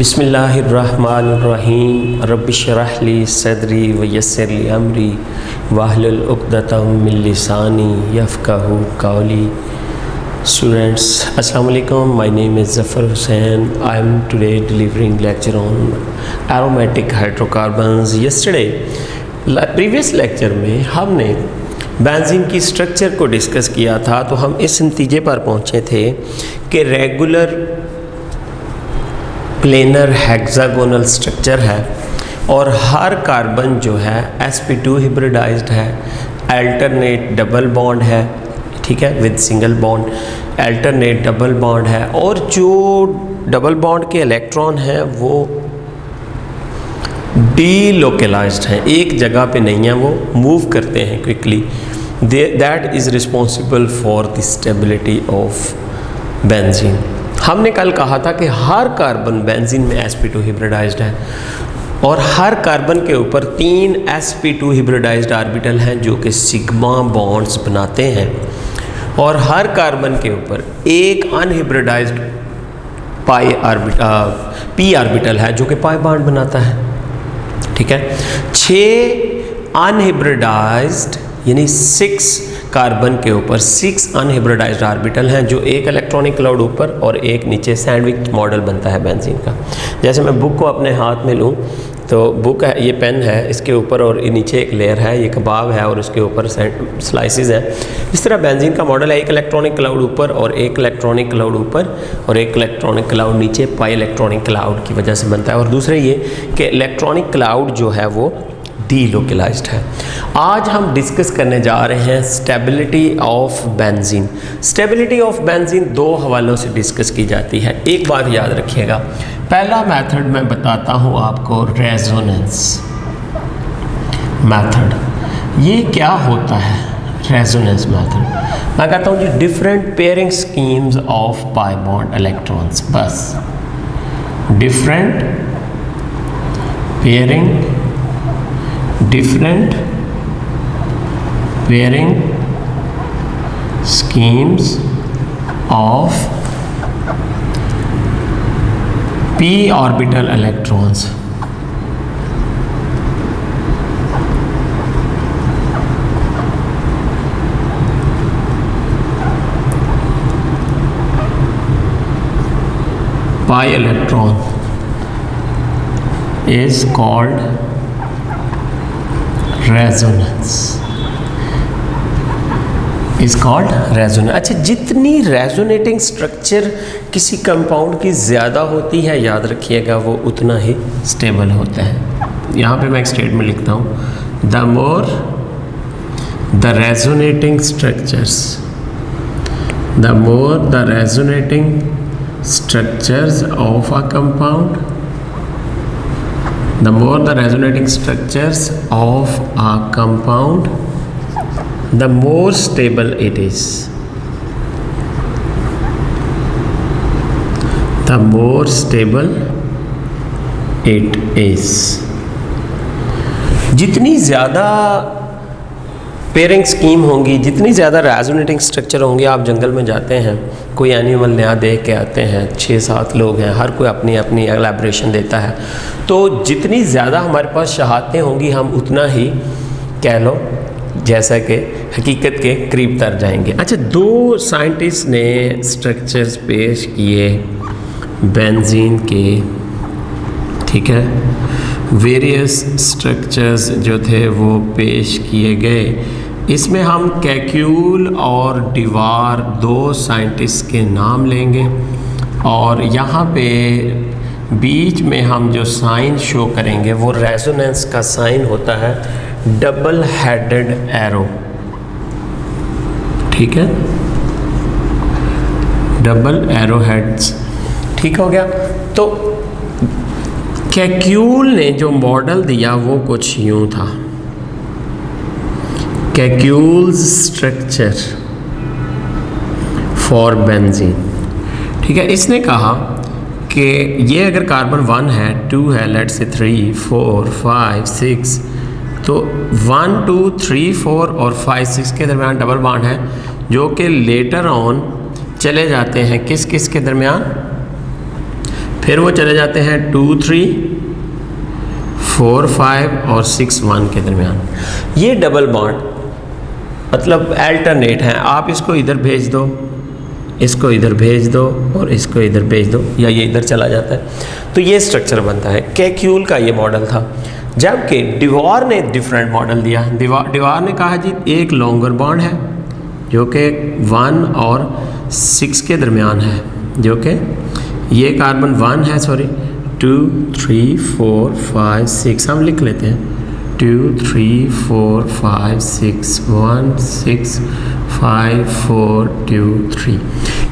बिस्मिल्लाहिर्रहमानिर्रहीम रब्बिश्रह ली सदरी व यस्सिर ली अमरी वाहलुल उक़दतम मिन लिसानी यफ़क़हू क़ौली। Students, Assalamu alaikum. My name is Zafar Hussain. I am today delivering lecture on aromatic hydrocarbons. Yesterday, previous lecture में हमने benzene की स्ट्रक्चर को डिस्कस किया था, तो हम इस नतीजे पर पहुँचे थे कि रेगुलर प्लेनर हेक्सागोनल स्ट्रक्चर है और हर कार्बन जो है sp2 हिब्रिडाइज्ड है, अल्टरनेट डबल बॉन्ड है, ठीक है, with single bond, alternate double bond है, और जो डबल बॉन्ड के इलेक्ट्रॉन हैं वो डीलोकलाइज्ड हैं, एक जगह पे नहीं है, वो मूव करते हैं quickly. That is responsible for the stability of benzene. हमने कल कहा था कि हर कार्बन बेंजीन में sp2 हिब्रिडाइज्ड है और हर कार्बन के ऊपर 3 sp2 हिब्रिडाइज्ड ऑर्बिटल हैं जो कि सिग्मा बॉन्ड्स बनाते हैं, और हर कार्बन के ऊपर एक अनहिब्रिडाइज्ड p ऑर्बिटल है जो कि पाई बॉन्ड बनाता है, ठीक है। 6 अनहिब्रिडाइज्ड यानी 6 कार्बन के ऊपर 6 अनहिब्रिडाइज्ड ऑर्बिटल हैं जो एक इलेक्ट्रॉनिक क्लाउड ऊपर और एक नीचे सैंडविच मॉडल बनता है बेंजीन का। जैसे मैं बुक को अपने हाथ में लूँ तो बुक है, ये पेन है, इसके ऊपर और नीचे एक लेयर है, ये कबाब है और उसके ऊपर स्लाइसेस हैं। इस तरह बेंजीन का मॉडल है, एक इलेक्ट्रॉनिक क्लाउड ऊपर और एक इलेक्ट्रॉनिक क्लाउड ऊपर और एक इलेक्ट्रॉनिक क्लाउड नीचे, पाई इलेक्ट्रॉनिक क्लाउड की वजह से बनता है। और दूसरे ये कि इलेक्ट्रॉनिक क्लाउड जो है वो डीलोकलाइज्ड है। आज हम डिस्कस करने जा रहे हैं stability of benzene. Stability of benzene 2 हवालों से डिस्कस की जाती है। एक बात याद रखिएगा, पहला मेथड मैं बताता हूँ आपको, रेजोनेंस मेथड। ये क्या होता है रेजोनेंस मेथड? मैं कहता हूँ जी different pairing schemes of pi bond electrons, बस different pairing schemes of p orbital electrons. Pi electron is called resonance, is called resonance. अच्छा, जितनी रेजोनेटिंग स्ट्रक्चर किसी कंपाउंड की ज़्यादा होती है, याद रखिएगा, वो उतना ही स्टेबल होता है। यहाँ पे मैं एक स्टेटमेंट लिखता हूँ, the more the resonating structures, the more the resonating structures of a compound, the more the resonating structures of a compound, the more stable it is, the more stable it is। जितनी ज़्यादा pairing scheme होंगी, जितनी ज़्यादा resonating structure होंगे, आप जंगल में जाते हैं, कोई एनिमल नया देख के आते हैं, 6-7 लोग हैं, हर कोई अपनी अपनी एलैबोरेशन देता है, तो जितनी ज़्यादा हमारे पास शहादतें होंगी हम उतना ही कह लो जैसा कि हकीकत के करीब तर जाएंगे। अच्छा, 2 साइंटिस्ट ने स्ट्रक्चर्स पेश किए बेंजीन के, ठीक है, वेरियस स्ट्रक्चर्स जो थे वो पेश किए गए। इसमें हम कैक्यूल और डिवार 2 साइंटिस्ट के नाम लेंगे और यहाँ पे बीच में हम जो साइन शो करेंगे वो रेजोनेंस का साइन होता है डबल हेडेड एरो, ठीक है, डबल एरो हेड्स, ठीक हो गया। तो कैक्यूल ने जो मॉडल दिया वो कुछ यूँ था, कैक्यूल्स स्ट्रक्चर फॉर बेंजीन, ठीक है। इसने कहा कि ये अगर कार्बन 1 है, 2 है, लेट्स से 3, 4, 5, 6, तो 1, 2, 3, 4 और 5, 6 के दरमियान डबल बॉन्ड है जो कि लेटर ऑन चले जाते हैं किस किस के दरमियान, फिर वो चले जाते हैं 2 3 4 5 और 6 1 के दरमियान। ये डबल बॉन्ड मतलब अल्टरनेट हैं, आप इसको इधर भेज दो, इसको इधर भेज दो और इसको इधर भेज दो, या ये इधर चला जाता है, तो ये स्ट्रक्चर बनता है। कैक्यूल का ये मॉडल था, जबकि डिवॉर ने डिफरेंट मॉडल दिया। डिवॉर ने कहा जी एक लॉन्गर बॉन्ड है जो कि 1 और 6 के दरमियान है, जो कि ये कार्बन 1 है, सॉरी 2 3 4 5 6 हम लिख लेते हैं 2 3 4 5 6 1 6 5 4 2 3।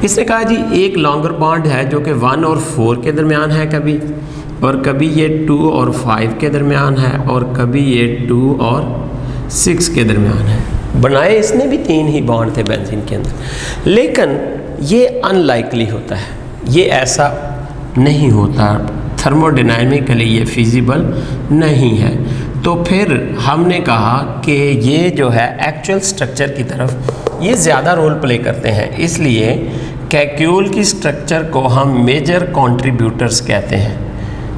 इसने कहा जी एक लॉन्गर बॉन्ड है जो कि 1 और 4 के दरमियान है कभी, और कभी ये 2 और 5 के दरमियान है, और कभी ये 2 और 6 के दरमियान है। बनाए इसने भी 3 ही बॉन्ड थे बेंजीन के अंदर, लेकिन ये अनलाइकली होता है, ये ऐसा नहीं होता, थर्मोडायनामिकली ये फिजिबल नहीं है। तो फिर हमने कहा कि ये जो है एक्चुअल स्ट्रक्चर की तरफ ये ज़्यादा रोल प्ले करते हैं, इसलिए कैक्यूल की स्ट्रक्चर को हम मेजर कंट्रीब्यूटर्स कहते हैं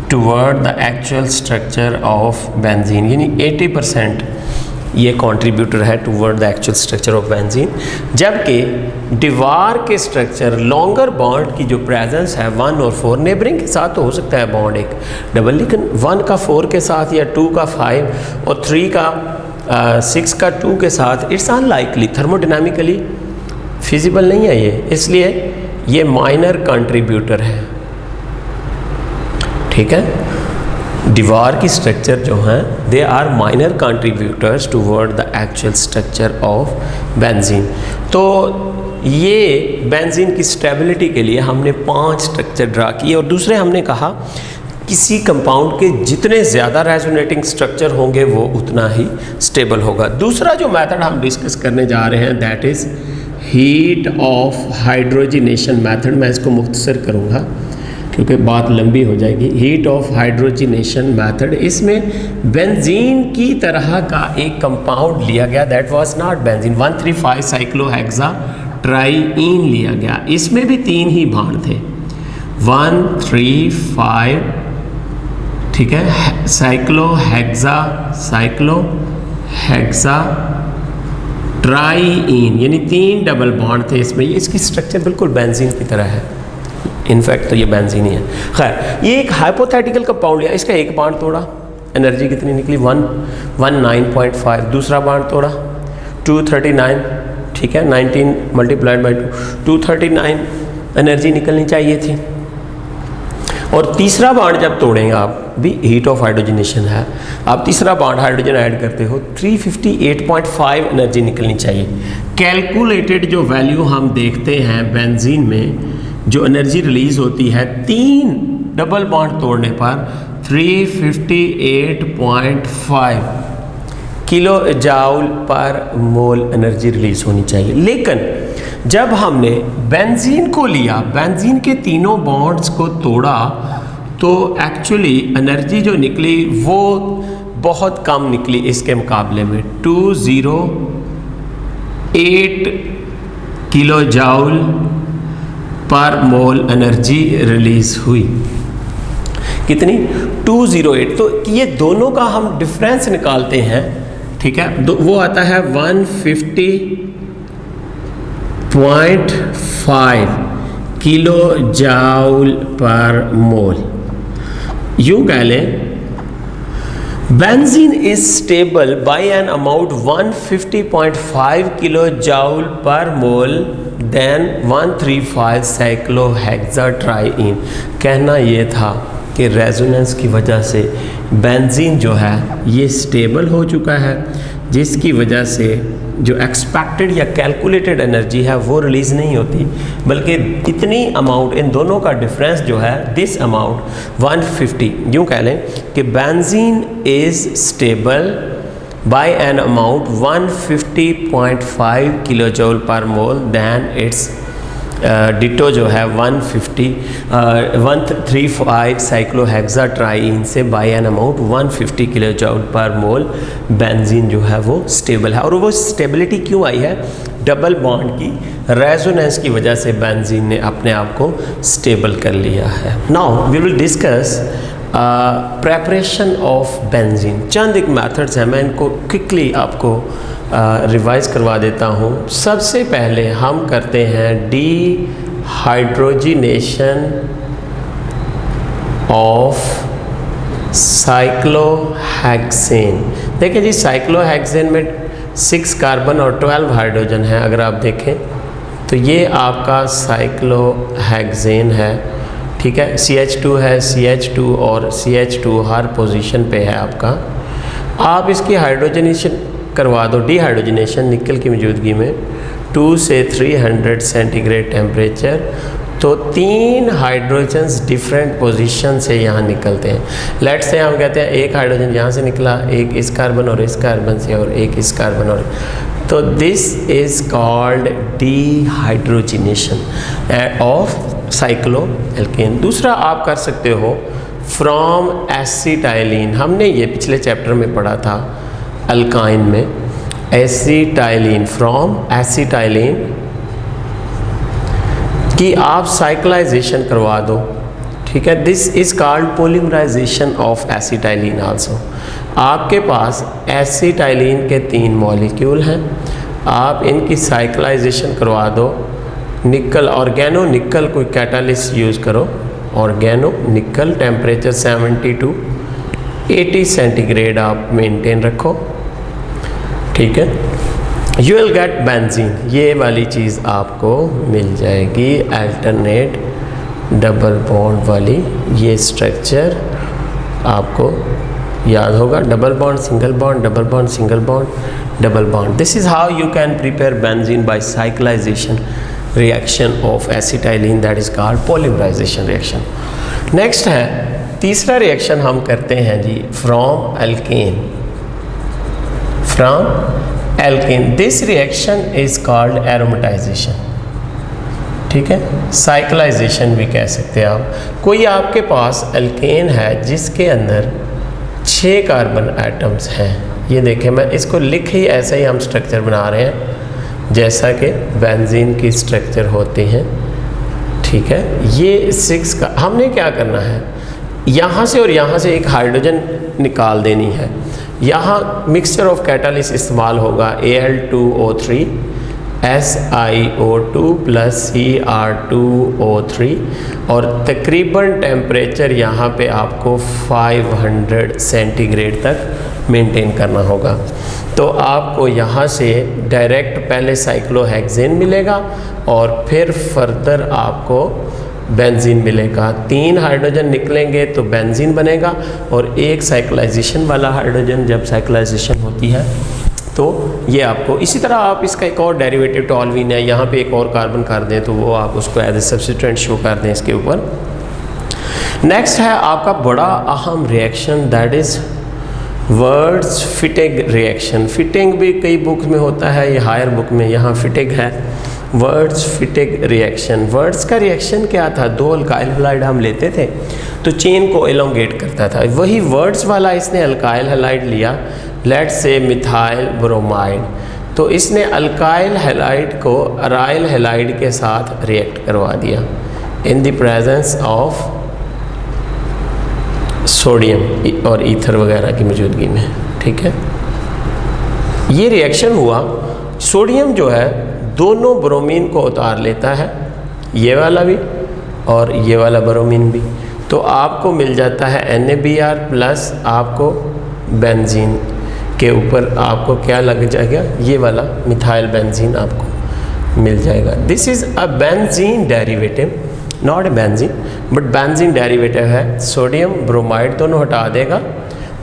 toward the actual structure of benzene, यानी 80% ये कंट्रीब्यूटर है toward the actual structure of benzene. जबकि डिवार के स्ट्रक्चर लॉन्गर बॉन्ड की जो प्रेजेंस है 1 और 4 नेबरिंग के साथ तो हो सकता है बॉन्ड एक डबल, लेकिन 1 का 4 के साथ या 2 का 5 और 3 का 6 का 2 के साथ, इट्स अनलाइकली, थर्मोडायनामिकली फिजिबल नहीं है ये, इसलिए ये माइनर कंट्रीब्यूटर है। ठीक है, दीवार की स्ट्रक्चर जो हैं they are minor contributors toward the actual structure of benzene. तो ये बेंजीन की स्टेबिलिटी के लिए हमने 5 स्ट्रक्चर ड्रा किए, और दूसरे हमने कहा किसी कंपाउंड के जितने ज़्यादा रेजोनेटिंग स्ट्रक्चर होंगे वो उतना ही स्टेबल होगा। दूसरा जो मेथड हम डिस्कस करने जा रहे हैं that is heat of hydrogenation method. मैं इसको मुख्तसर करूँगा क्योंकि बात लंबी हो जाएगी। हीट ऑफ हाइड्रोजिनेशन मेथड, इसमें बेंजीन की तरह का एक कंपाउंड लिया गया, that was not benzene, 135 साइक्लोहेक्सा triene लिया गया। इसमें भी 3 ही बॉन्ड थे, 1 3 5, ठीक है, साइक्लोहेक्सा ट्राईइन, यानी 3 डबल बॉन्ड थे इसमें। इसकी स्ट्रक्चर बिल्कुल बेंजीन की तरह है, इनफैक्ट तो ये बेंजीन ही है। खैर, ये एक हाइपोथेटिकल कंपाउंड लिया, इसका एक बांड तोड़ा, एनर्जी कितनी निकली 119.5, दूसरा बांड तोड़ा 239, ठीक है, 19 मल्टीप्लाइड बाई 239 एनर्जी निकलनी चाहिए थी। और तीसरा बांड जब तोड़ेंगे आप, भी हीट ऑफ हाइड्रोजनेशन है, आप तीसरा बांड हाइड्रोजन ऐड करते हो 358.5 एनर्जी निकलनी चाहिए। कैलकुलेटेड जो वैल्यू हम देखते हैं बेंजीन में जो एनर्जी रिलीज होती है 3 डबल बॉन्ड तोड़ने पर 358.5 किलो जाउल पर मोल एनर्जी रिलीज होनी चाहिए। लेकिन जब हमने बेंजीन को लिया, बेंजीन के तीनों बॉन्ड्स को तोड़ा, तो एक्चुअली एनर्जी जो निकली वो बहुत कम निकली इसके मुकाबले में, 208 किलो जाउल पर मोल एनर्जी रिलीज हुई। कितनी? 208। तो ये दोनों का हम डिफरेंस निकालते हैं, ठीक है, वो आता है 150.5 किलो जाउल पर मोल। यूं कह लें benzene is stable by an amount 150.5 kilo joule per mole then 135 साइक्लोहेक्साट्राईइन। कहना ये था कि रेजोनेंस की वजह से बेंजीन जो है ये स्टेबल हो चुका है, जिसकी वजह से जो एक्सपेक्टेड या कैलकुलेटेड एनर्जी है वो रिलीज़ नहीं होती, बल्कि इतनी अमाउंट, इन दोनों का डिफरेंस जो है दिस अमाउंट 150, यूँ कह लें कि benzene is stable by an amount 150.5 kilojoule पर मोल दैन इट्स डिटो जो है 135 साइक्लोहेक्साट्राईइन से बाय एन अमाउंट 150 किलोजूल पर मोल बेंजीन जो है वो स्टेबल है। और वो स्टेबिलिटी क्यों आई है? डबल बॉन्ड की रेजोनेंस की वजह से बेंजीन ने अपने आप को स्टेबल कर लिया है। Now we will discuss preparation of benzene. चंद एक मेथड्स हैं, मैं इनको क्विकली आपको रिवाइज करवा देता हूँ। सबसे पहले हम करते हैं डिहाइड्रोजिनेशन ऑफ साइक्लोहेक्सेन। देखिए जी, साइक्लोहेक्सेन में 6 कार्बन और 12 हाइड्रोजन है। अगर आप देखें तो ये आपका साइक्लोहेक्सेन है, ठीक है। CH2 है, CH2 और CH2 हर पोजीशन पे है आपका। आप इसकी हाइड्रोजनेशन करवा दो, डिहाइड्रोजनेशन निकल की मौजूदगी में 2 से 300 सेंटीग्रेड टेम्परेचर, तो 3 हाइड्रोजन्स डिफरेंट पोजीशन से यहाँ निकलते हैं। लेट्स से हम कहते हैं एक हाइड्रोजन यहाँ से निकला, एक इस कार्बन और इस कार्बन से, और एक इस कार्बन और, तो this is called dehydrogenation of cycloalkane. दूसरा आप कर सकते हो फ्रॉम एसिटाइलिन। हमने ये पिछले चैप्टर में पढ़ा था अल्काइन में, एसिटाइलिन, फ्रॉम एसिटाइलिन कि आप साइक्लाइजेशन करवा दो, ठीक है। This is called polymerisation of acetylene also. आपके पास एसिटाइलिन के 3 मॉलिक्यूल हैं, आप इनकी साइक्लाइजेशन करवा दो। निकल, ऑर्गेनो निकल कोई कैटालिस्ट यूज़ करो, ऑर्गेनो निकल, टेम्परेचर 70 to 80 सेंटीग्रेड आप मेंटेन रखो, ठीक है। यू विल गेट बेंजीन, ये वाली चीज़ आपको मिल जाएगी, अल्टरनेट डबल बॉन्ड वाली ये स्ट्रक्चर आपको याद होगा, double bond single bond, double bond single bond, double bond. This is how you can prepare benzene by cyclization reaction of acetylene, that is called polymerization reaction. Next है तीसरा reaction हम करते हैं जी from alkane, from alkane. This reaction is called aromatization, ठीक है, cyclisation भी कह सकते हैं आप। कोई आपके पास एल्केन है जिसके अंदर 6 कार्बन एटम्स हैं, ये देखें, मैं इसको लिख ही ऐसे ही हम स्ट्रक्चर बना रहे हैं जैसा कि बेंजीन की स्ट्रक्चर होती हैं, ठीक है। ये 6 का हमने क्या करना है, यहाँ से और यहाँ से एक हाइड्रोजन निकाल देनी है। यहाँ मिक्सचर ऑफ कैटालिस्ट इस्तेमाल होगा, Al2O3 SiO2 + Cr2O3, और तकरीबन टेम्परेचर यहाँ पे आपको 500 सेंटीग्रेड तक मेंटेन करना होगा। तो आपको यहाँ से डायरेक्ट पहले साइक्लोहेक्सेन मिलेगा और फिर फर्दर आपको बेंजीन मिलेगा। 3 हाइड्रोजन निकलेंगे तो बेंजीन बनेगा, और एक साइक्लाइजेशन वाला हाइड्रोजन जब साइक्लाइजेशन होती है तो ये आपको, इसी तरह आप इसका एक और डेरिवेटिव टॉल्विन है, यहाँ पे एक और कार्बन कर दें तो वो आप उसको एज ए सब्स्टिट्यूएंट शो कर दें इसके ऊपर। नेक्स्ट है आपका बड़ा अहम reaction, that is Wurtz Fittig reaction. Fittig भी कई बुक में होता है, ये हायर बुक में, यहाँ फिटिग है, वर्ड्स फिटिग रिएक्शन। वर्ड्स का रिएक्शन क्या था, 2 अल्काइल हैलाइड हम लेते थे तो चेन को एलोंगेट करता था, वही वर्ड्स वाला इसने अल्काइल हैलाइड लिया, लेट्स से मिथाइल ब्रोमाइड, तो इसने अल्काइल हैलाइड को अराइल हैलाइड के साथ रिएक्ट करवा दिया in the presence of sodium और ईथर वगैरह की मौजूदगी में, ठीक है। ये रिएक्शन हुआ, सोडियम जो है दोनों ब्रोमीन को उतार लेता है, ये वाला भी और ये वाला ब्रोमीन भी, तो आपको मिल जाता है NaBr प्लस आपको बेंजीन के ऊपर आपको क्या लग जाएगा, ये वाला मिथाइल बेंजीन आपको मिल जाएगा। This is a benzene derivative, not a benzene but benzene derivative है। सोडियम ब्रोमाइड दोनों हटा देगा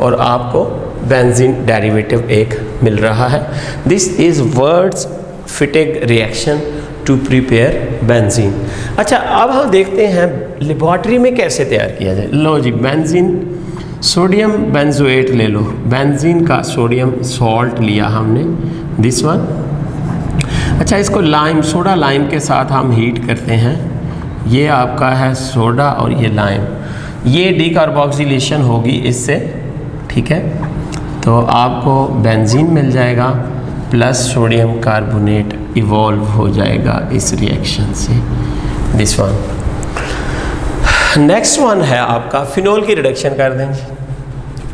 और आपको बेंजीन डेरिवेटिव एक मिल रहा है। This is Wurtz Fittig reaction to prepare benzene. अच्छा, अब हम देखते हैं लेबॉर्ट्री में कैसे तैयार किया जाए। लो जी, बेंजीन सोडियम बेंजोएट ले लो, बेंजीन का सोडियम सॉल्ट लिया हमने, दिस वन। अच्छा, इसको लाइम, सोडा लाइम के साथ हम हीट करते हैं, ये आपका है सोडा और ये लाइम, ये डीकार्बोक्सिलेशन होगी इससे, ठीक है। तो आपको बेंजीन मिल जाएगा प्लस सोडियम कार्बोनेट इवॉल्व हो जाएगा इस रिएक्शन से, दिस वन। नेक्स्ट वन है आपका फिनोल की रिडक्शन कर देंगे,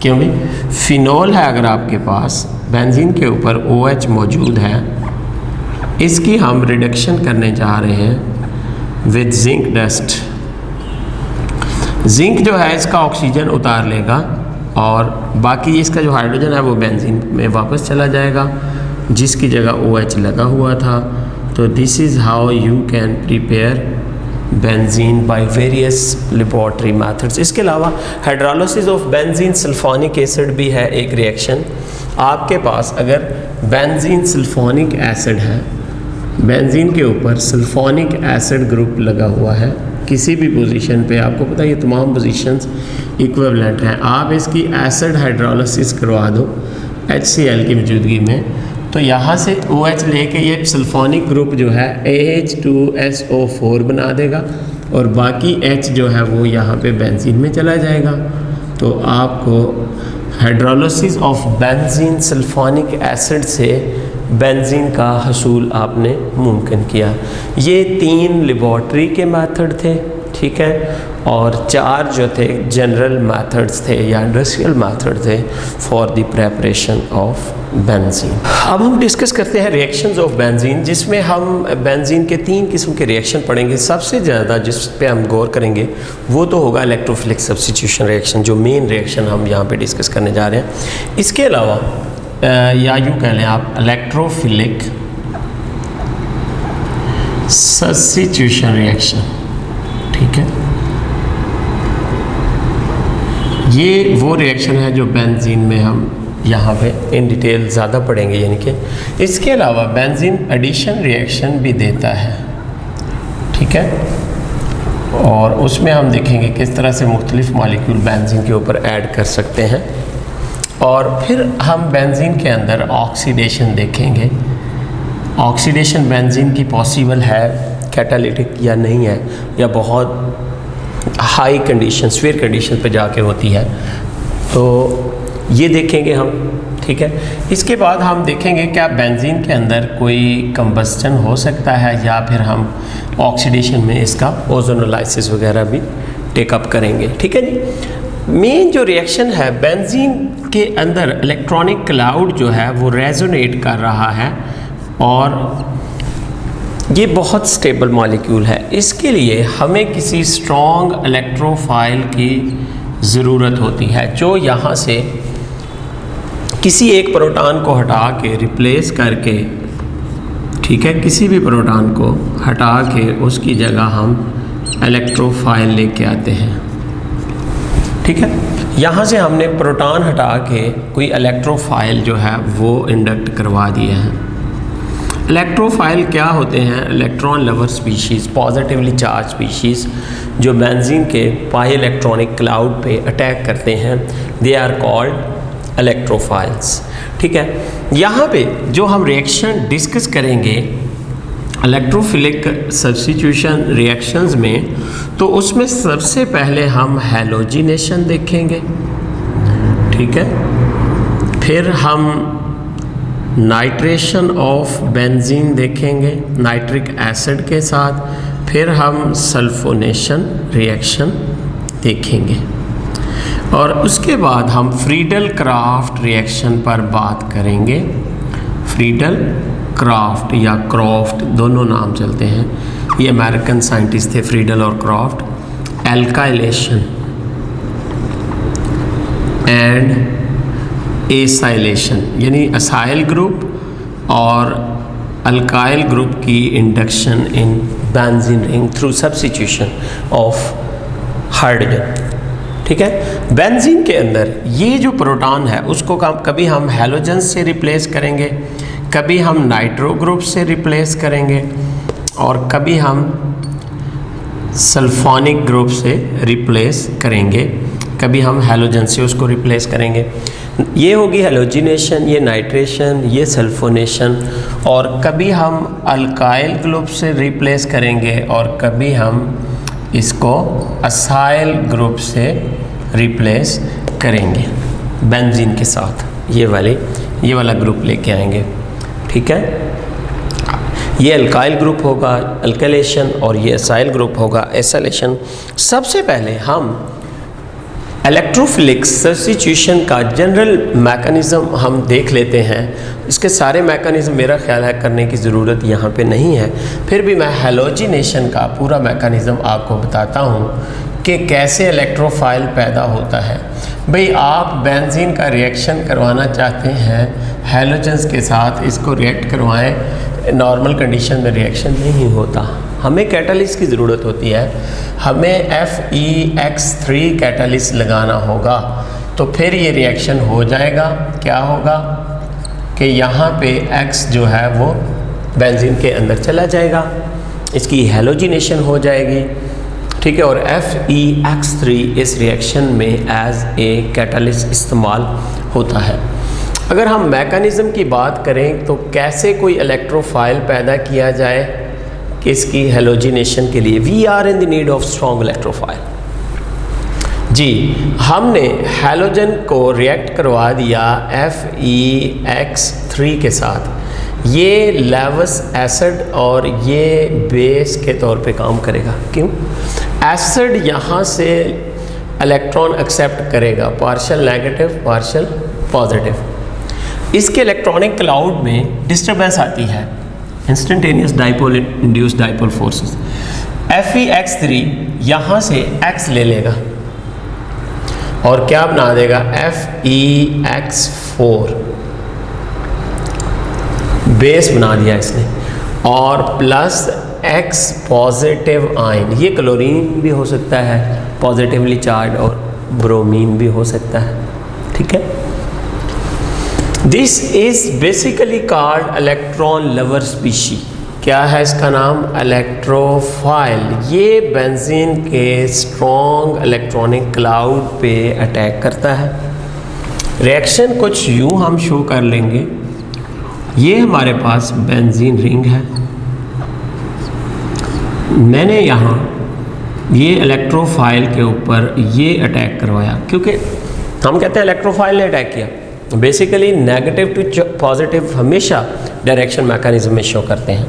क्योंकि फिनोल है अगर आपके पास, बेंजीन के ऊपर OH मौजूद है, इसकी हम रिडक्शन करने जा रहे हैं विद जिंक डस्ट। जिंक जो है इसका ऑक्सीजन उतार लेगा और बाकी इसका जो हाइड्रोजन है वो बेंजीन में वापस चला जाएगा, जिसकी जगह OH लगा हुआ था। तो this is how you can prepare benzene by various laboratory methods. इसके अलावा hydrolysis of benzene sulphonic acid भी है एक रिएक्शन। आपके पास अगर बेंजीन सल्फोनिक एसिड है, बेंजीन के ऊपर सल्फोनिक एसिड ग्रुप लगा हुआ है किसी भी पोजीशन पे, आपको पता है ये तमाम पोजीशंस इक्विवेलेंट हैं, आप इसकी एसिड हाइड्रोलिसिस करवा दो HCl की मौजूदगी में, तो यहाँ से OH लेके ये सल्फोनिक ग्रुप जो है AH2SO4 बना देगा और बाकी H जो है वो यहाँ पे बेंजीन में चला जाएगा। तो आपको hydrolysis of benzene sulphonic acid से बेंजीन का हसूल आपने मुमकिन किया। ये 3 लेबॉरेटरी के मेथड थे, ठीक है, और 4 जो थे जनरल मेथड्स थे या इंडस्ट्रियल मेथड थे for the preparation of benzene. अब हम डिस्कस करते हैं रिएक्शंस ऑफ बेंजीन, जिसमें हम बेंजीन के 3 किस्म के रिएक्शन पढ़ेंगे। सबसे ज़्यादा जिस पे हम गौर करेंगे वो तो होगा इलेक्ट्रोफिलिक सब्स्टिट्यूशन रिएक्शन, जो मेन रिएक्शन हम यहाँ पे डिस्कस करने जा रहे हैं। इसके अलावा या यूँ कह लें आप इलेक्ट्रोफिलिक सब्स्टिट्यूशन रिएक्शन, ठीक है, ये वो रिएक्शन है जो बेंजीन में हम यहाँ पे इन डिटेल ज़्यादा पढ़ेंगे। यानी कि इसके अलावा बेंजीन एडिशन रिएक्शन भी देता है, ठीक है, और उसमें हम देखेंगे किस तरह से मुख्तलिफ मॉलिक्यूल बेंजीन के ऊपर ऐड कर सकते हैं। और फिर हम बेंजीन के अंदर ऑक्सीडेशन देखेंगे। ऑक्सीडेशन बेंजीन की पॉसिबल है कैटालिटिक या नहीं है, या बहुत हाई कंडीशन स्फीयर कंडीशन पे जाके होती है, तो ये देखेंगे हम, ठीक है। इसके बाद हम देखेंगे क्या बेंजीन के अंदर कोई कंबस्टन हो सकता है, या फिर हम ऑक्सीडेशन में इसका ओजोनोलाइसिस वगैरह भी टेकअप करेंगे, ठीक है जी। मेन जो रिएक्शन है बेंजीन के अंदर, इलेक्ट्रॉनिक क्लाउड जो है वो रेजोनेट कर रहा है और ये बहुत स्टेबल मॉलिक्यूल है। इसके लिए हमें किसी स्ट्रॉन्ग इलेक्ट्रोफाइल की ज़रूरत होती है, जो यहाँ से किसी एक प्रोटॉन को हटा के रिप्लेस करके, ठीक है, किसी भी प्रोटॉन को हटा के उसकी जगह हम इलेक्ट्रोफाइल लेके आते हैं, ठीक है। यहाँ से हमने प्रोटॉन हटा के कोई इलेक्ट्रोफाइल जो है वो इंडक्ट करवा दिया है। इलेक्ट्रोफाइल क्या होते हैं? Electron lover species, positively charge species जो बेंजीन के पाई इलेक्ट्रॉनिक क्लाउड पे अटैक करते हैं, दे आर कॉल्ड इलेक्ट्रोफाइल्स, ठीक है। यहाँ पे जो हम रिएक्शन डिस्कस करेंगे इलेक्ट्रोफिलिक सब्स्टिट्यूशन रिएक्शंस में, तो उसमें सबसे पहले हम हैलोजिनेशन देखेंगे, ठीक है। फिर हम नाइट्रेशन ऑफ बेंजीन देखेंगे नाइट्रिक एसिड के साथ, फिर हम सल्फोनेशन रिएक्शन देखेंगे, और उसके बाद हम फ्रीडल क्राफ्ट रिएक्शन पर बात करेंगे। फ्रीडल क्राफ्ट या क्रॉफ्ट दोनों नाम चलते हैं, ये अमेरिकन साइंटिस्ट थे फ्रीडल और क्रॉफ्ट। एल्काइलेशन एंड एसाइलेशन, यानी असाइल ग्रुप और अल्काइल ग्रुप की induction in benzene ring through substitution of hydrogen, ठीक है। बेंजीन के अंदर ये जो प्रोटॉन है उसको कभी हम हैलोजन से रिप्लेस करेंगे, कभी हम नाइट्रो ग्रुप से रिप्लेस करेंगे, और कभी हम सल्फोनिक ग्रुप से रिप्लेस करेंगे, कभी हम हैलोजन से उसको रिप्लेस करेंगे। ये होगी हैलोजिनेशन, ये नाइट्रेशन, ये सल्फोनेशन, और कभी हम अल्काइल ग्रुप से रिप्लेस करेंगे और कभी हम इसको असाइल ग्रुप से रिप्लेस करेंगे बेंजीन के साथ। ये वाला ग्रुप लेके आएंगे, ठीक है, ये अल्काइल ग्रुप होगा अल्काइलेशन और ये एसाइल ग्रुप होगा एसाइलेशन। सबसे पहले हम इलेक्ट्रोफिलिक सब्स्टिट्यूशन का जनरल मैकेनिज़्म हम देख लेते हैं। इसके सारे मैकेनिज़्म मेरा ख्याल है करने की ज़रूरत यहाँ पे नहीं है, फिर भी मैं हैलोजिनेशन का पूरा मैकेनिज़्म आपको बताता हूँ कि कैसे इलेक्ट्रोफाइल पैदा होता है। भाई आप बेंजीन का रिएक्शन करवाना चाहते हैं हैलोजन्स के साथ, इसको रिएक्ट करवाएं, नॉर्मल कंडीशन में रिएक्शन नहीं होता, हमें कैटालिस्ट की ज़रूरत होती है, हमें FeX3 कैटालिस्ट लगाना होगा, तो फिर ये रिएक्शन हो जाएगा। क्या होगा कि यहाँ पे X जो है वो बेंजीन के अंदर चला जाएगा, इसकी हैलोजिनेशन हो जाएगी, ठीक है, और FeX3 इस रिएक्शन में एज ए कैटालिस्ट इस्तेमाल होता है। अगर हम मैकेनिज़्म की बात करें तो कैसे कोई इलेक्ट्रोफाइल पैदा किया जाए किसकी हैलोजिनेशन के लिए, we are in the need of strong electrophile. जी, हमने हैलोजन को रिएक्ट करवा दिया FeX3 के साथ, ये लेवस एसिड और ये बेस के तौर पे काम करेगा। क्यों? एसिड यहाँ से इलेक्ट्रॉन एक्सेप्ट करेगा, पार्शियल नेगेटिव पार्शियल पॉजिटिव, इसके इलेक्ट्रॉनिक क्लाउड में डिस्टर्बेंस आती है, instantaneous dipole induced dipole forces. FeX3 यहाँ से X ले लेगा और क्या बना देगा, FeX4 बेस बना दिया इसने, और प्लस X पॉजिटिव आयन, ये क्लोरीन भी हो सकता है पॉजिटिवली चार्ज और ब्रोमीन भी हो सकता है, ठीक है। This is basically called electron lover species. क्या है इसका नाम, इलेक्ट्रोफाइल। ये बेंजीन के स्ट्रॉन्ग इलेक्ट्रॉनिक क्लाउड पे अटैक करता है। रिएक्शन कुछ यूं हम शो कर लेंगे, ये हमारे पास बेंजीन रिंग है, मैंने यहाँ ये इलेक्ट्रोफाइल के ऊपर ये अटैक करवाया, क्योंकि हम कहते हैं इलेक्ट्रोफाइल ने अटैक किया, बेसिकली नेगेटिव टू पॉजिटिव हमेशा डायरेक्शन मैकेनिज्म में शो करते हैं।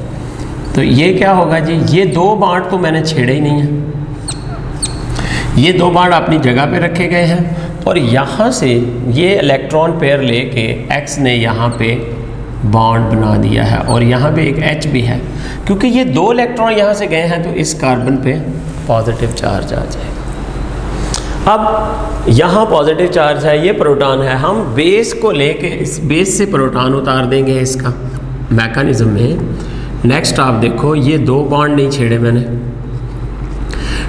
तो ये क्या होगा जी, ये दो बाण तो मैंने छेड़े ही नहीं है, ये दो बाण अपनी जगह पे रखे गए हैं और यहाँ से ये इलेक्ट्रॉन पेयर लेके X ने यहाँ पे बॉन्ड बना दिया है और यहाँ पे एक H भी है, क्योंकि ये दो इलेक्ट्रॉन यहाँ से गए हैं तो इस कार्बन पे पॉजिटिव चार्ज आ जाएगा। अब यहाँ पॉजिटिव चार्ज है, ये प्रोटॉन है, हम बेस को लेके इस बेस से प्रोटॉन उतार देंगे इसका मैकेनिज्म में। नेक्स्ट आप देखो, ये दो बॉन्ड नहीं छेड़े मैंने,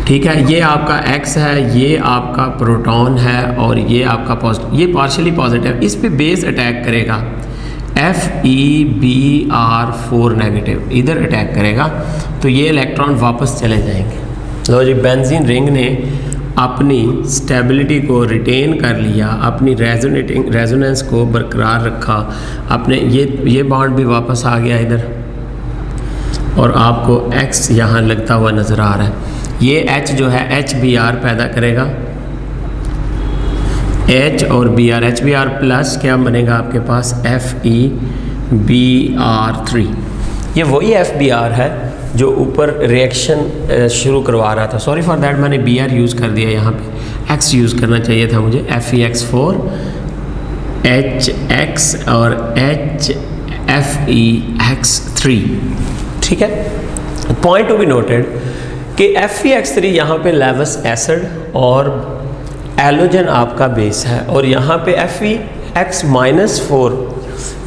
ठीक है, ये आपका X है, ये आपका प्रोटॉन है और ये आपका पॉजिटिव, ये पार्शियली पॉजिटिव, इस पे बेस अटैक करेगा FeBr4 नेगेटिव, इधर अटैक करेगा तो ये इलेक्ट्रॉन वापस चले जाएंगे। लो जी, बेंजीन रिंग ने अपनी स्टेबिलिटी को रिटेन कर लिया, अपनी रेजोनेंस को बरकरार रखा, अपने ये बॉन्ड भी वापस आ गया इधर और आपको X यहाँ लगता हुआ नज़र आ रहा है। ये H जो है HBr पैदा करेगा, H और Br, HBr प्लस क्या बनेगा आपके पास FeBr3। ये वही FBr है जो ऊपर रिएक्शन शुरू करवा रहा था, सॉरी फॉर दैट मैंने Br यूज़ कर दिया, यहाँ पे X यूज़ करना चाहिए था मुझे, FeX4 HX और FeX3, ठीक है। पॉइंट टू बी नोटेड कि FeX3 यहाँ पे लेवस एसिड और एलोजन आपका बेस है और यहाँ पे FeX-4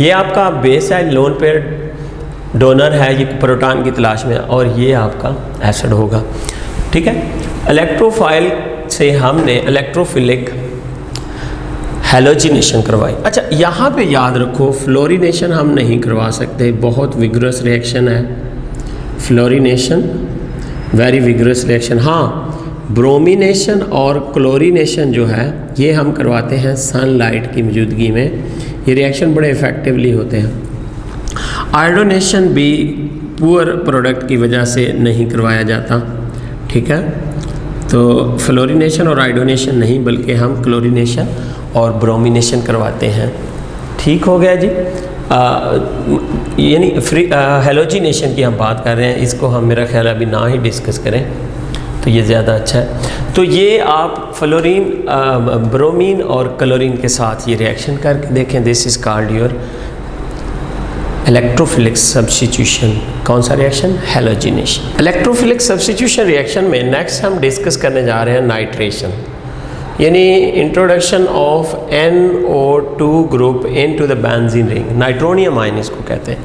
ये आपका बेस है, लोन पेयर डोनर है, ये प्रोटॉन की तलाश में, और ये आपका एसिड होगा, ठीक है। इलेक्ट्रोफाइल से हमने इलेक्ट्रोफिलिक हैलोजिनेशन करवाई। अच्छा, यहाँ पे याद रखो फ्लोरिनेशन हम नहीं करवा सकते, बहुत विगरस रिएक्शन है फ्लोरिनेशन, वेरी विगरस रिएक्शन। हाँ, ब्रोमिनेशन और क्लोरिनेशन जो है ये हम करवाते हैं सनलाइट की मौजूदगी में, ये रिएक्शन बड़े इफ़ेक्टिवली होते हैं। आयोडोनेशन भी पुअर प्रोडक्ट की वजह से नहीं करवाया जाता, ठीक है। तो फ्लोरिनेशन और आयोडोनेशन नहीं, बल्कि हम क्लोरिनेशन और ब्रोमिनेशन करवाते हैं। ठीक हो गया जी। यानी हेलोजिनेशन की हम बात कर रहे हैं, इसको हम मेरा ख्याल अभी ना ही डिस्कस करें तो ये ज़्यादा अच्छा है। तो ये आप फ्लोरीन, ब्रोमीन और क्लोरीन के साथ ये रिएक्शन करके देखें। This is called your electrophilic substitution. कौन सा reaction? Halogenation. Electrophilic substitution reaction में नेक्स्ट हम डिस्कस करने जा रहे हैं नाइट्रेशन, यानी introduction of NO2 group into the benzene ring. Nitronium ion इसको कहते हैं।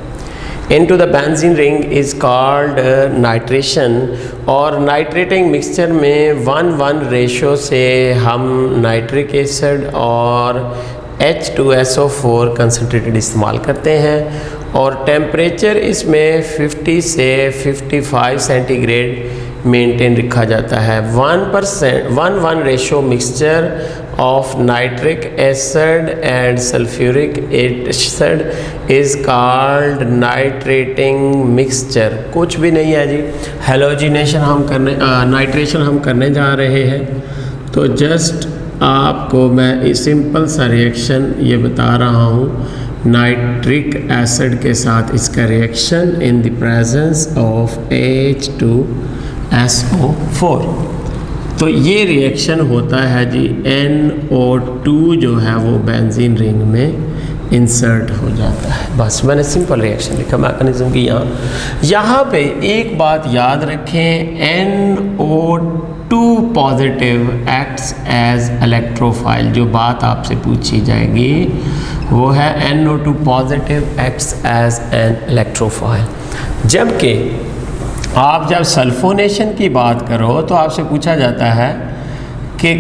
Into the benzene ring is called nitration. और नाइट्रेटिंग मिक्सचर में 1:1 रेशो से हम नाइट्रिक एसिड और H2SO4 कंसनट्रेटेड इस्तेमाल करते हैं और टेम्परेचर इसमें 50 से 55 सेंटीग्रेड मेंटेन रखा जाता है। 1:1 ratio mixture of nitric acid and sulphuric acid is called nitrating mixture. कुछ भी नहीं है जी, हेलोजिनेशन हम करने नाइट्रेशन हम करने जा रहे हैं। तो जस्ट आपको मैं सिंपल सा रिएक्शन ये बता रहा हूँ, नाइट्रिक एसिड के साथ इसका reaction in the presence of H2SO4। तो ये रिएक्शन होता है जी, NO2 जो है वो बेंजीन रिंग में इंसर्ट हो जाता है। बस मैंने सिंपल रिएक्शन लिखा मैकेनिज्म की। यहाँ पे एक बात याद रखें, NO2 positive acts as electrophile. जो बात आपसे पूछी जाएगी वो है NO2 positive acts as an electrophile. जबकि आप जब सल्फोनेशन की बात करो तो आपसे पूछा जाता है कि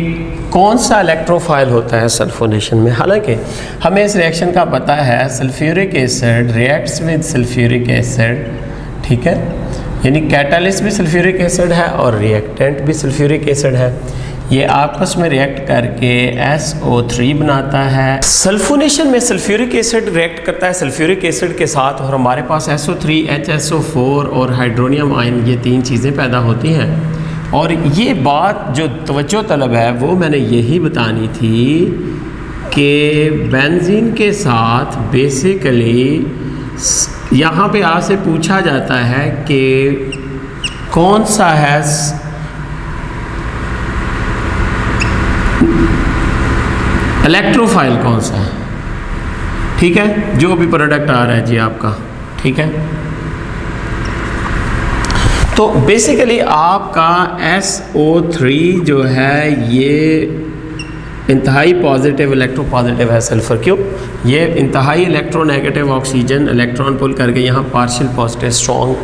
कौन सा इलेक्ट्रोफाइल होता है सल्फोनेशन में। हालांकि हमें इस रिएक्शन का पता है, sulphuric acid reacts with sulphuric acid, ठीक है, यानी कैटालिस्ट भी सल्फ्यूरिक एसिड है और रिएक्टेंट भी सल्फ्यूरिक एसिड है। ये आपस में रिएक्ट करके SO3 बनाता है। सल्फोनेशन में सल्फ्यूरिक एसिड रिएक्ट करता है सल्फ्यूरिक एसिड के साथ और हमारे पास SO3, HSO4 और हाइड्रोनियम आयन, ये 3 चीज़ें पैदा होती हैं। और ये बात जो तवज्जो तलब है वो मैंने यही बतानी थी कि बेंजीन के साथ बेसिकली यहाँ पे आपसे पूछा जाता है कि कौन सा है इलेक्ट्रोफाइल, कौन सा है, ठीक है, जो भी प्रोडक्ट आ रहा है जी आपका, ठीक है। तो बेसिकली आपका SO3 जो है ये इंतहाई पॉजिटिव इलेक्ट्रो पॉजिटिव है सल्फ़र। क्यों? ये इंतहाई इलेक्ट्रोनेगेटिव ऑक्सीजन इलेक्ट्रॉन पुल करके यहाँ पार्शियल पॉजिटिव स्ट्रॉन्ग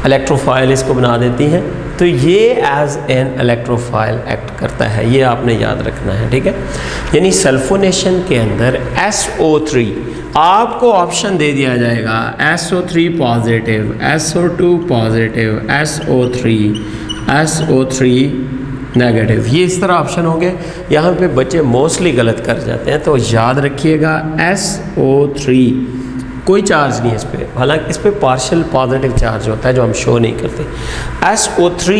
इलेक्ट्रोफाइल इसको बना देती हैं। तो ये एज एन इलेक्ट्रोफाइल एक्ट करता है, ये आपने याद रखना है, ठीक है। यानी सल्फोनेशन के अंदर SO3 आपको ऑप्शन दे दिया जाएगा, SO3 positive, SO2 positive, SO3 negative, ये इस तरह ऑप्शन होंगे। यहाँ पे बच्चे मोस्टली गलत कर जाते हैं, तो याद रखिएगा SO3 कोई चार्ज नहीं है इस पर, हालांकि इस पर पार्शियल पॉजिटिव चार्ज होता है जो हम शो नहीं करते। SO3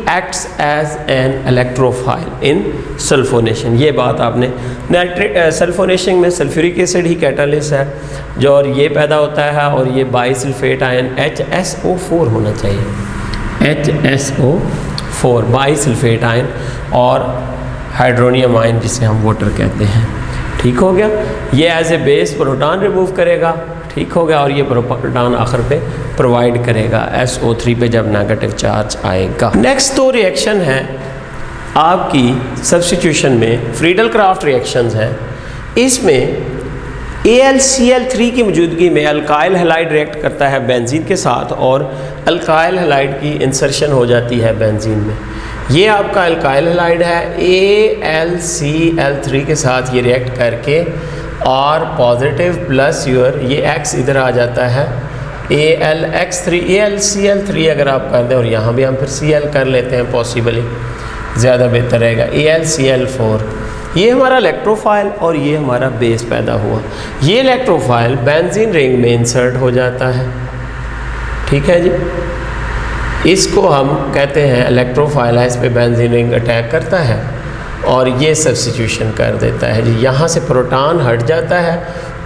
acts as an electrophile in sulphonation. ये बात आपने सल्फोनेशन में सल्फ्यूरिक एसिड ही कैटालिस्ट है जो, और ये पैदा होता है और ये बाईसल्फेट आयन HSO4 होना चाहिए, HSO4 बाईसल्फेट आयन और हाइड्रोनियम आयन जिसे हम वाटर कहते हैं, ठीक हो गया। ये as a base proton remove करेगा, ठीक हो गया, और ये प्रोटॉन आखिर पे प्रोवाइड करेगा SO3 पे जब नेगेटिव चार्ज आएगा। नेक्स्ट तो रिएक्शन है आपकी सब्स्टिट्यूशन में फ्रीडल क्राफ्ट रिएक्शंस है। इसमें AlCl3 की मौजूदगी में अल्काइल हैलाइड रिएक्ट करता है बेंजीन के साथ और अल्काइल हैलाइड की इंसर्शन हो जाती है बेंजीन में। ये आपका अल्काइल हैलाइड है, AlCl3 के साथ ये रिएक्ट करके और पॉजिटिव प्लस योर ये X इधर आ जाता है, AlX3 AlCl3 अगर आप कर दें और यहाँ भी हम फिर Cl कर लेते हैं, पॉसिबली ज़्यादा बेहतर रहेगा, AlCl4। ये हमारा इलेक्ट्रोफाइल और ये हमारा बेस पैदा हुआ। ये इलेक्ट्रोफाइल बेंजीन रिंग में इंसर्ट हो जाता है, ठीक है जी। इसको हम कहते हैं इलेक्ट्रोफाइल है, इस पर बेंजीन रिंग अटैक करता है और ये सब्स्टिट्यूशन कर देता है जी। यहाँ से प्रोटॉन हट जाता है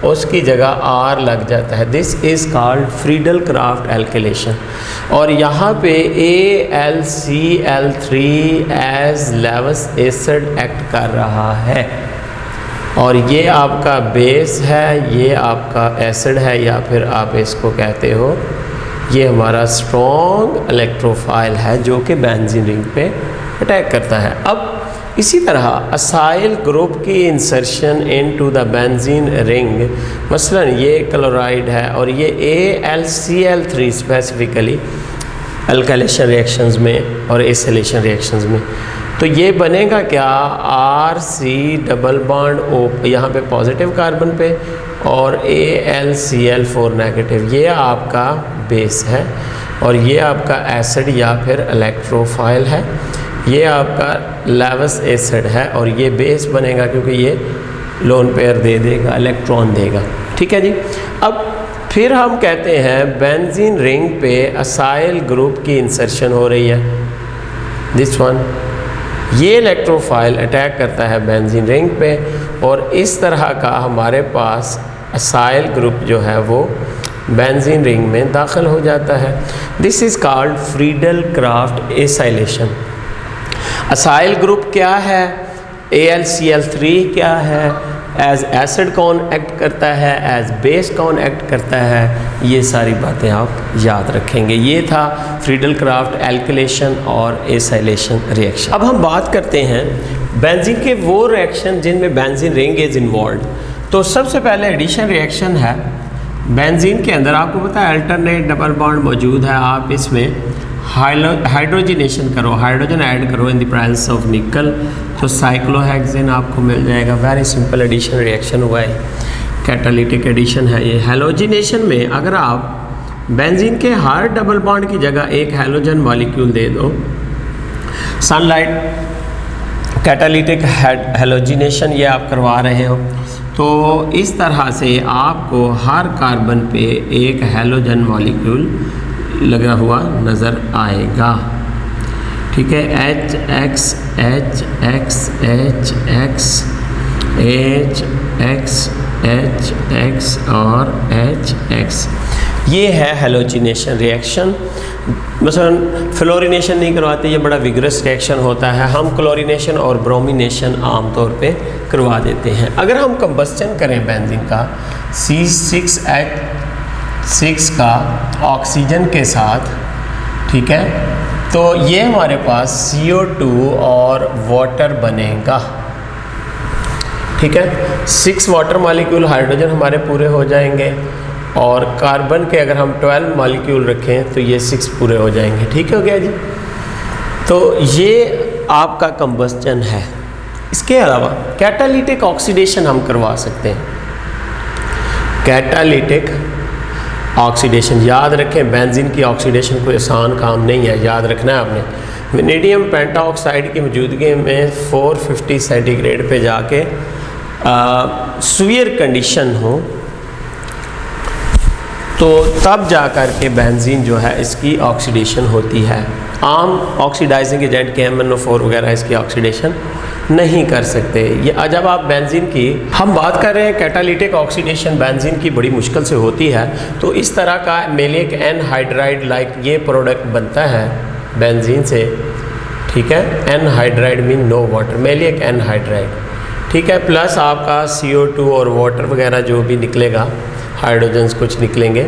उसकी जगह R लग जाता है। This is called Friedel craft alkylation. और यहाँ पे AlCl3 as Lewis acid act कर रहा है, और ये आपका बेस है, ये आपका एसिड है, या फिर आप इसको कहते हो ये हमारा स्ट्रॉन्ग इलेक्ट्रोफाइल है जो कि बेंजीन रिंग पे अटैक करता है। अब इसी तरह असाइल ग्रुप की insertion into the benzene ring, मसलन ये क्लोराइड है और ये AlCl3 स्पेसिफिकली अल्काइलेशन रिएक्शंस में और एसिलेशन रिएक्शंस में, तो ये बनेगा क्या, RC डबल बॉन्ड O यहाँ पे पॉजिटिव कार्बन पे और AlCl4 नेगेटिव, ये आपका बेस है और ये आपका एसिड या फिर इलेक्ट्रोफाइल है, ये आपका लेवस एसिड है और ये बेस बनेगा क्योंकि ये लोन पेयर दे देगा, इलेक्ट्रॉन देगा। ठीक है जी। अब फिर हम कहते हैं बेंजीन रिंग पे असाइल ग्रुप की इंसर्शन हो रही है, दिस वन, ये इलेक्ट्रोफाइल अटैक करता है बेंजीन रिंग पे और इस तरह का हमारे पास असाइल ग्रुप जो है वो बेंजीन रिंग में दाखिल हो जाता है। This is called Friedel Crafts acylation. Acyl group क्या है, AlCl3 क्या है, एज एसिड कौन एक्ट करता है, एज बेस कौन एक्ट करता है, ये सारी बातें आप याद रखेंगे। ये था फ्रीडल क्राफ्ट एल्किलेशन और एसाइलेशन रिएक्शन। अब हम बात करते हैं बेंजीन के वो रिएक्शन जिनमें बेंजीन रिंग इज इन्वॉल्व। तो सबसे पहले एडिशन रिएक्शन है। बेंजीन के अंदर आपको पता है अल्टरनेट डबल बॉन्ड मौजूद है, आप इसमें हाइड्रोजिनेशन करो, हाइड्रोजन ऐड करो इन द प्रेजेंस ऑफ निकल, तो साइक्लोहेक्सेन आपको मिल जाएगा। वेरी सिंपल एडिशन रिएक्शन हुआ है, कैटालिटिक एडिशन है ये। हैलोजिनेशन में अगर आप बेंजीन के हर डबल बॉन्ड की जगह एक हैलोजन मॉलिक्यूल दे दो, सनलाइट कैटालिटिक हैलोजिनेशन ये आप करवा रहे हो, तो इस तरह से आपको हर कार्बन पे एक हैलोजन मॉलिक्यूल लगा हुआ नज़र आएगा। ठीक है, H X H X H X H X H X और H X, ये है हैलोजिनेशन रिएक्शन। मसलन फ्लोरिनेशन नहीं करवाते, ये बड़ा विगरस रिएक्शन होता है, हम क्लोरिनेशन और ब्रोमिनेशन आमतौर पे करवा देते हैं। अगर हम कंबस्टन करें बेंजीन का C6H6 का ऑक्सीजन के साथ, ठीक है, तो ये हमारे पास CO2 और वाटर बनेगा। ठीक है, 6 वाटर मॉलिक्यूल हाइड्रोजन हमारे पूरे हो जाएंगे और कार्बन के अगर हम 12 मॉलिक्यूल रखें तो ये 6 पूरे हो जाएंगे। ठीक हो गया जी। तो ये आपका कंबस्टन है। इसके अलावा कैटालिटिक ऑक्सीडेशन हम करवा सकते हैं। कैटालिटिक ऑक्सीडेशन याद रखें, बेंजीन की ऑक्सीडेशन कोई आसान काम नहीं है, याद रखना है आपने। वेनेडियम पेंटाऑक्साइड की मौजूदगी में 450 सेंटीग्रेड पे जाके सुवियर कंडीशन हो तो तब जा कर के बेंजीन जो है इसकी ऑक्सीडेशन होती है। आम ऑक्सीडाइजिंग एजेंट KMnO4 वगैरह इसकी ऑक्सीडेशन नहीं कर सकते। ये जब आप बेंजीन की हम बात कर रहे हैं, कैटालिटिक ऑक्सीडेशन बेंजीन की बड़ी मुश्किल से होती है, तो इस तरह का मेलिक एनहाइड्राइड लाइक ये प्रोडक्ट बनता है बेंजीन से। ठीक है, anhydride mean no water, maleic anhydride. ठीक है, प्लस आपका CO2 और वाटर वगैरह जो भी निकलेगा, हाइड्रोजन्स कुछ निकलेंगे,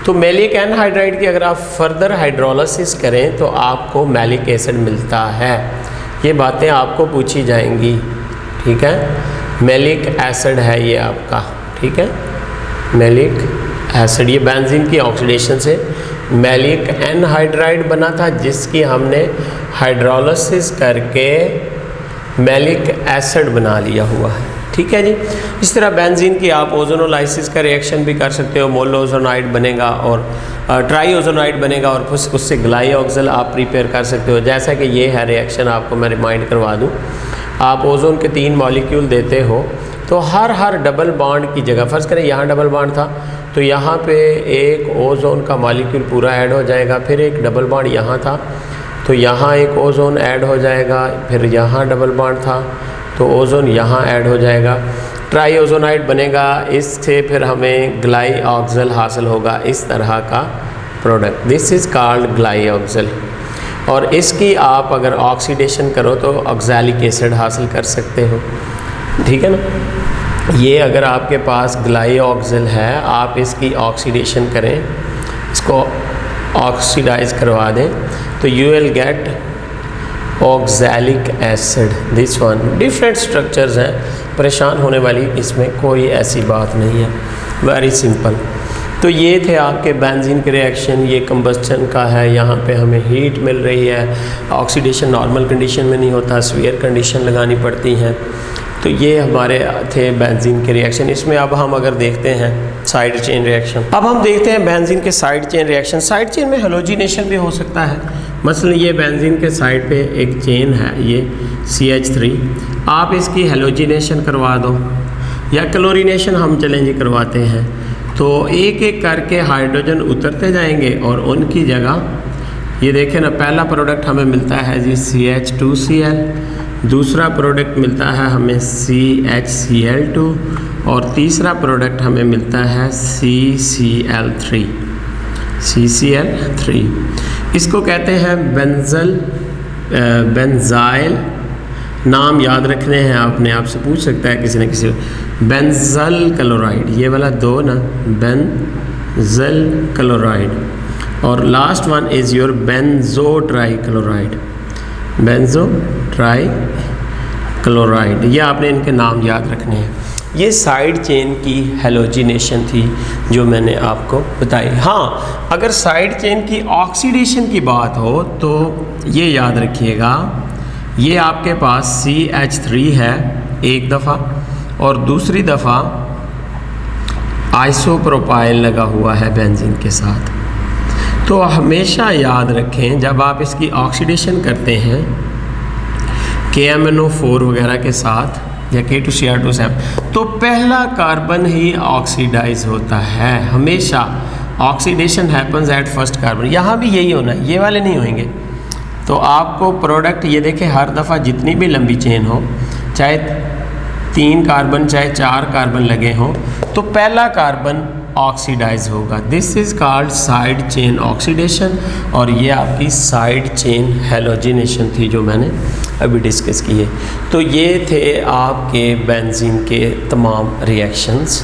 तो मेलिक एनहाइड्राइड की अगर आप फर्दर हाइड्रोलिसिस करें तो आपको मैलिक एसिड मिलता है। ये बातें आपको पूछी जाएंगी। ठीक है, मैलिक एसिड है ये आपका। ठीक है, मैलिक एसिड, ये बेंजीन की ऑक्सीडेशन से मैलिक एनहाइड्राइड बना था जिसकी हमने हाइड्रोलिसिस करके मैलिक एसिड बना लिया हुआ है। ठीक है जी। इस तरह बेंजीन की आप ओजोनोलाइसिस का रिएक्शन भी कर सकते हो, मोनोओजोनाइड बनेगा और ट्राईओजोनाइड बनेगा और उससे ग्लाइऑक्सिल आप प्रिपेयर कर सकते हो। जैसा कि ये है रिएक्शन, आपको मैं रिमाइंड करवा दूँ, आप ओजोन के 3 मॉलिक्यूल देते हो तो हर डबल बॉन्ड की जगह, फ़र्ज़ करें यहाँ डबल बॉन्ड था तो यहाँ पे एक ओजोन का मॉलिक्यूल पूरा ऐड हो जाएगा, फिर एक डबल बॉन्ड यहाँ था तो यहाँ एक ओजोन ऐड हो जाएगा, फिर यहाँ डबल बॉन्ड था तो ओजोन यहाँ ऐड हो जाएगा। ट्राईओजोनाइड बनेगा, इससे फिर हमें ग्लाइऑक्सल हासिल होगा, इस तरह का product. This is called glyoxal. और इसकी आप अगर ऑक्सीडेशन करो तो ऑक्सैलिक एसिड हासिल कर सकते हो, ठीक है ना। ये अगर आपके पास ग्लाइऑक्सल है, आप इसकी ऑक्सीडेशन करें, इसको ऑक्सीडाइज करवा दें, तो you will get oxalic acid. This one different structures हैं, परेशान होने वाली इसमें कोई ऐसी बात नहीं है, वेरी सिंपल। तो ये थे आपके बेंजीन के रिएक्शन। ये कंबस्टन का है, यहाँ पे हमें हीट मिल रही है, ऑक्सीडेशन नॉर्मल कंडीशन में नहीं होता, स्फीयर कंडीशन लगानी पड़ती हैं। तो ये हमारे थे बेंजीन के रिएक्शन। इसमें अब हम अगर देखते हैं साइड चेन रिएक्शन, अब हम देखते हैं बेंजीन के side chain reaction. Side chain में हेलोजिनेशन भी हो सकता है। मसलन ये बेंजीन के साइड पे एक चेन है, ये CH3, आप इसकी हेलोजिनेशन करवा दो या क्लोरीनेशन हम चलेंगे करवाते हैं, तो एक एक करके हाइड्रोजन उतरते जाएंगे और उनकी जगह ये देखें ना, पहला प्रोडक्ट हमें मिलता है जी CH2Cl, दूसरा प्रोडक्ट मिलता है हमें CHCl2 और तीसरा प्रोडक्ट हमें मिलता है CCl3। इसको कहते हैं बेंजाइल। नाम याद रखने हैं आपने, आपसे पूछ सकता है किसी न किसी। बेंजल क्लोराइड, ये वाला दो ना, बेंजल क्लोराइड। और last one is your benzotrichloride. ये आपने इनके नाम याद रखने हैं। ये साइड चेन की हेलोजिनेशन थी जो मैंने आपको बताई। हाँ, अगर साइड चेन की ऑक्सीडेशन की बात हो तो ये याद रखिएगा, ये आपके पास CH3 है एक दफ़ा और दूसरी दफ़ा आइसोप्रोपाइल लगा हुआ है बेंजीन के साथ। तो हमेशा याद रखें जब आप इसकी ऑक्सीडेशन करते हैं KMnO4 वगैरह के साथ या K2Cr2 तो पहला कार्बन ही ऑक्सीडाइज होता है। हमेशा oxidation happens at first carbon. यहाँ भी यही होना है, ये वाले नहीं होंगे। तो आपको प्रोडक्ट ये देखें, हर दफ़ा जितनी भी लंबी चेन हो, चाहे 3 कार्बन चाहे 4 कार्बन लगे हों, तो पहला कार्बन ऑक्सीडाइज होगा। This is called side chain oxidation. और ये आपकी साइड चेन हेलोजिनेशन थी जो मैंने अभी डिस्कस की है। तो ये थे आपके बेंजीन के तमाम रिएक्शंस।